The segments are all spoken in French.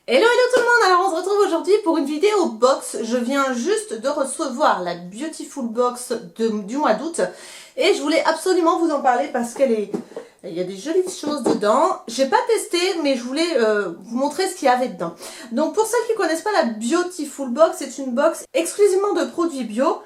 Hello hello tout le monde, alors on se retrouve aujourd'hui pour une vidéo box. Je viens juste de recevoir la Beautiful Box du mois d'août et je voulais absolument vous en parler parce il y a des jolies choses dedans. J'ai pas testé mais je voulais vous montrer ce qu'il y avait dedans. Donc pour celles qui connaissent pas la Beautiful Box, c'est une box exclusivement de produits bio.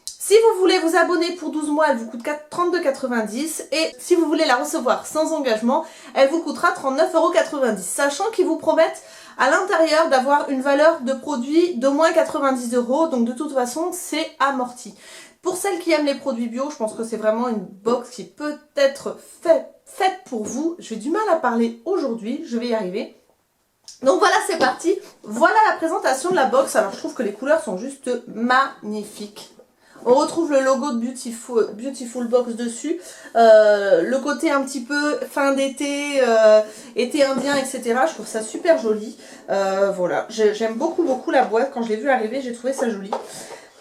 Si vous voulez vous abonner pour 12 mois, elle vous coûte 32,90 € et si vous voulez la recevoir sans engagement, elle vous coûtera 39,90 €, sachant qu'ils vous promettent à l'intérieur d'avoir une valeur de produit d'au moins 90 €, donc de toute façon c'est amorti. Pour celles qui aiment les produits bio, je pense que c'est vraiment une box qui peut être faite pour vous. J'ai du mal à parler aujourd'hui, je vais y arriver. Donc voilà, c'est parti. Voilà la présentation de la box. Alors je trouve que les couleurs sont juste magnifiques. On retrouve le logo de Beautiful Box dessus, le côté un petit peu fin d'été, été indien, etc. Je trouve ça super joli. Voilà, j'aime beaucoup la boîte. Quand je l'ai vue arriver, j'ai trouvé ça joli.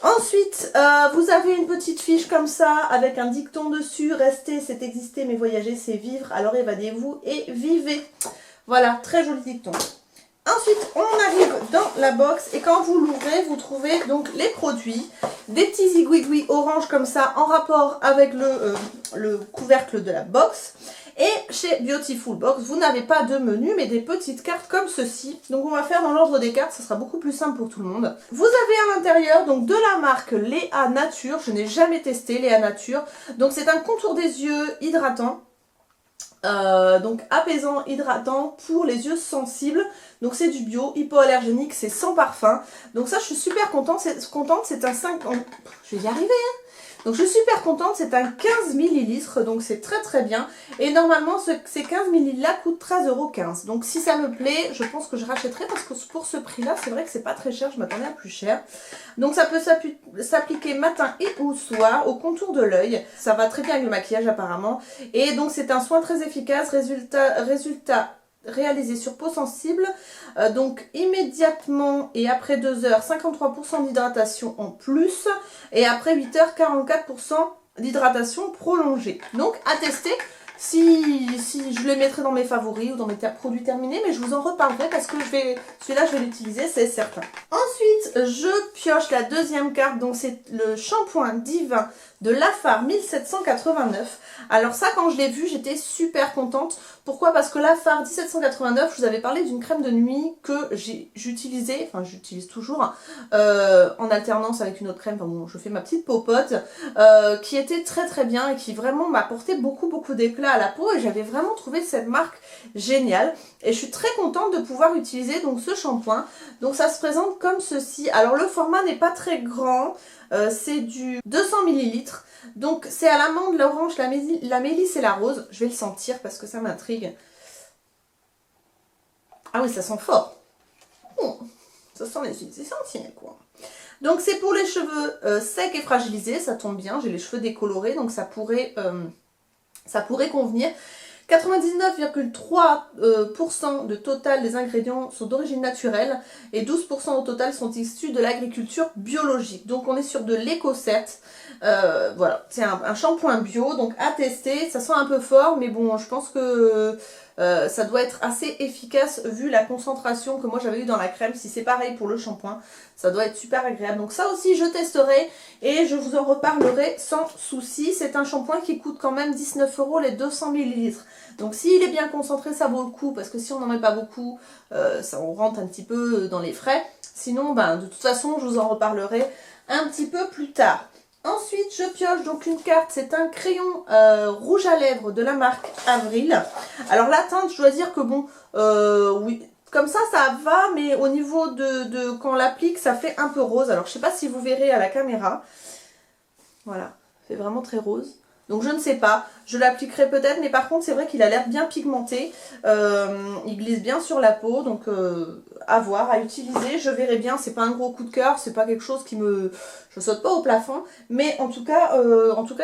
Ensuite, vous avez une petite fiche comme ça, avec un dicton dessus. Rester, c'est exister, mais voyager, c'est vivre. Alors évadez-vous et vivez. Voilà, très joli dicton. Ensuite, on arrive dans la box et quand vous l'ouvrez, vous trouvez donc les produits, des petits zigouigouis orange comme ça en rapport avec le couvercle de la box. Et chez Beautiful Box, vous n'avez pas de menu mais des petites cartes comme ceci. Donc on va faire dans l'ordre des cartes, ça sera beaucoup plus simple pour tout le monde. Vous avez à l'intérieur donc de la marque Léa Nature, je n'ai jamais testé Léa Nature. Donc c'est un contour des yeux hydratant. Donc apaisant, hydratant pour les yeux sensibles. Donc c'est du bio, hypoallergénique, c'est sans parfum. Donc ça je suis super contente, c'est un 5... Je vais y arriver hein. Donc je suis super contente, c'est un 15 ml, donc c'est très bien. Et normalement ces 15 ml là coûtent 13,15 €. Donc si ça me plaît, je pense que je rachèterai parce que pour ce prix là, c'est vrai que c'est pas très cher, je m'attendais à plus cher. Donc ça peut s'appliquer matin et ou soir au contour de l'œil. Ça va très bien avec le maquillage apparemment. Et donc c'est un soin très efficace, résultat réalisé sur peau sensible, donc immédiatement et après 2 heures 53% d'hydratation en plus et après 8 heures 44% d'hydratation prolongée. Donc à tester, si je le mettrai dans mes favoris ou dans mes produits terminés, mais je vous en reparlerai parce que celui-là je vais l'utiliser, c'est certain. Ensuite je pioche la deuxième carte, donc c'est le shampoing divin de Lafar 1789. Alors ça quand je l'ai vu j'étais super contente. Pourquoi? Parce que Lafar 1789, je vous avais parlé d'une crème de nuit que j'utilisais, enfin j'utilise toujours en alternance avec une autre crème, enfin bon je fais ma petite popote, qui était très bien et qui vraiment m'apportait beaucoup d'éclat à la peau et j'avais vraiment trouvé cette marque géniale. Et je suis très contente de pouvoir utiliser donc ce shampoing. Donc ça se présente comme ceci. Alors le format n'est pas très grand, c'est du 200 ml. Donc c'est à l'amande, l'orange, la mélisse et la rose. Je vais le sentir parce que ça m'intrigue. Ah oui, ça sent fort. Ça sent les huiles essentielles quoi. Donc c'est pour les cheveux secs et fragilisés, ça tombe bien, j'ai les cheveux décolorés donc ça pourrait convenir. 99,3% de total des ingrédients sont d'origine naturelle et 12% au total sont issus de l'agriculture biologique. Donc on est sur de l'éco-cert. Voilà, c'est un shampoing bio, donc à tester. Ça sent un peu fort, mais bon, je pense que ça doit être assez efficace vu la concentration que moi j'avais eu dans la crème. Si c'est pareil pour le shampoing, ça doit être super agréable. Donc ça aussi je testerai et je vous en reparlerai sans souci. C'est un shampoing qui coûte quand même 19 € les 200 ml. Donc s'il est bien concentré, ça vaut le coup parce que si on n'en met pas beaucoup, on rentre un petit peu dans les frais. Sinon, ben, de toute façon, je vous en reparlerai un petit peu plus tard. Ensuite, je pioche donc une carte, c'est un crayon rouge à lèvres de la marque Avril. Alors la teinte, je dois dire que bon, oui, comme ça va, mais au niveau de quand on l'applique, ça fait un peu rose. Alors je sais pas si vous verrez à la caméra. Voilà, c'est vraiment très rose. Donc je ne sais pas, je l'appliquerai peut-être, mais par contre c'est vrai qu'il a l'air bien pigmenté, il glisse bien sur la peau, donc à voir, à utiliser, je verrai bien, c'est pas un gros coup de cœur, c'est pas quelque chose qui me... je saute pas au plafond, mais en tout cas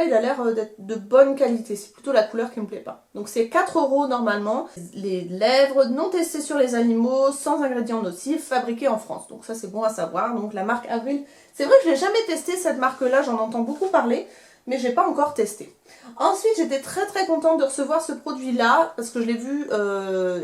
il a l'air d'être de bonne qualité, c'est plutôt la couleur qui me plaît pas. Donc c'est 4 € normalement, les lèvres non testées sur les animaux, sans ingrédients nocifs, fabriquées en France, donc ça c'est bon à savoir. Donc la marque Avril, c'est vrai que je l'ai jamais testé cette marque là, j'en entends beaucoup parler. mais j'ai pas encore testé. Ensuite, j'étais très contente de recevoir ce produit-là, parce que je l'ai vu,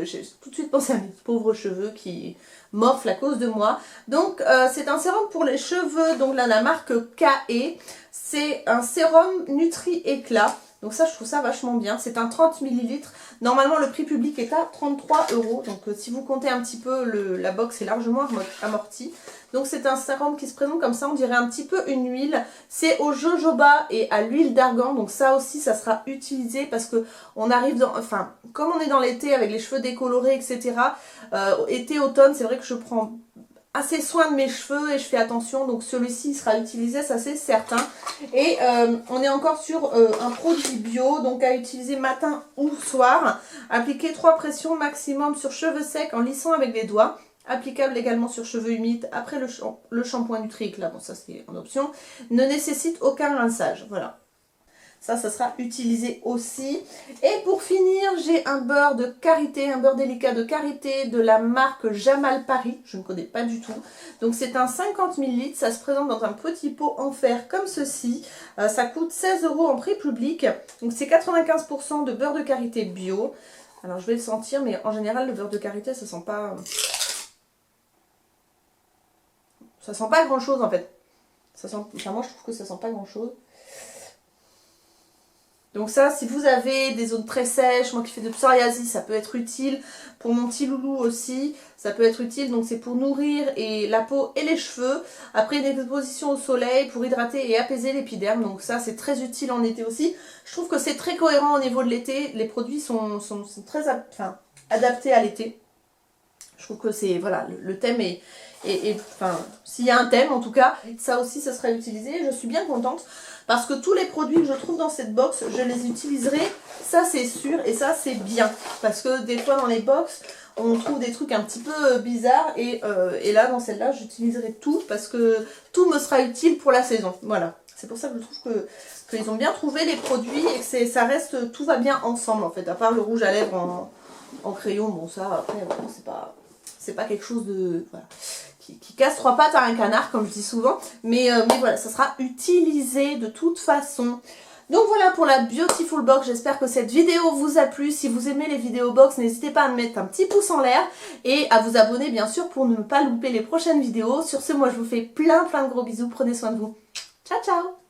j'ai tout de suite pensé à mes pauvres cheveux qui morflent à cause de moi. Donc, c'est un sérum pour les cheveux, donc là, la marque KE. C'est un sérum Nutri Éclat. Donc ça, je trouve ça vachement bien. C'est un 30 ml. Normalement, le prix public est à 33 €. Donc si vous comptez un petit peu, la box est largement amortie. Donc c'est un sérum qui se présente comme ça. On dirait un petit peu une huile. C'est au jojoba et à l'huile d'argan. Donc ça aussi, ça sera utilisé parce que on arrive dans... Enfin, comme on est dans l'été avec les cheveux décolorés, etc. Été, automne, c'est vrai que je prends assez soin de mes cheveux et je fais attention, donc celui-ci sera utilisé, ça c'est certain. Et on est encore sur un produit bio, donc à utiliser matin ou soir. Appliquer 3 pressions maximum sur cheveux secs en lissant avec les doigts. Applicable également sur cheveux humides après le shampoing Nutri Éclat, bon ça c'est en option. Ne nécessite aucun rinçage, voilà. Ça sera utilisé aussi. Et pour finir, j'ai un beurre de karité, un beurre délicat de karité de la marque Jamal Paris. Je ne connais pas du tout. Donc c'est un 50 ml. Ça se présente dans un petit pot en fer comme ceci. Ça coûte 16 € en prix public. Donc c'est 95% de beurre de karité bio. Alors je vais le sentir, mais en général le beurre de karité ça sent pas... Ça sent pas grand chose en fait. Ça sent... Enfin, moi je trouve que ça sent pas grand chose. Donc ça, si vous avez des zones très sèches, moi qui fais de psoriasis, ça peut être utile. Pour mon petit loulou aussi, ça peut être utile. Donc c'est pour nourrir et la peau et les cheveux. Après une exposition au soleil pour hydrater et apaiser l'épiderme. Donc ça, c'est très utile en été aussi. Je trouve que c'est très cohérent au niveau de l'été. Les produits sont très adaptés à l'été. Je trouve que c'est, voilà, le thème est enfin, s'il y a un thème en tout cas, ça aussi ça sera utilisé. Je suis bien contente parce que tous les produits que je trouve dans cette box, je les utiliserai, ça c'est sûr et ça c'est bien. Parce que des fois dans les box, on trouve des trucs un petit peu bizarres et là dans celle-là, j'utiliserai tout parce que tout me sera utile pour la saison. Voilà, c'est pour ça que je trouve qu'ils ont bien trouvé les produits et que ça reste, tout va bien ensemble en fait, à part le rouge à lèvres en crayon. Bon ça après, c'est pas quelque chose de... Voilà, qui casse 3 pattes à un canard, comme je dis souvent. Mais voilà, ça sera utilisé de toute façon. Donc voilà pour la Beautiful Box. J'espère que cette vidéo vous a plu. Si vous aimez les vidéos box, n'hésitez pas à me mettre un petit pouce en l'air. Et à vous abonner, bien sûr, pour ne pas louper les prochaines vidéos. Sur ce, moi, je vous fais plein de gros bisous. Prenez soin de vous. Ciao, ciao!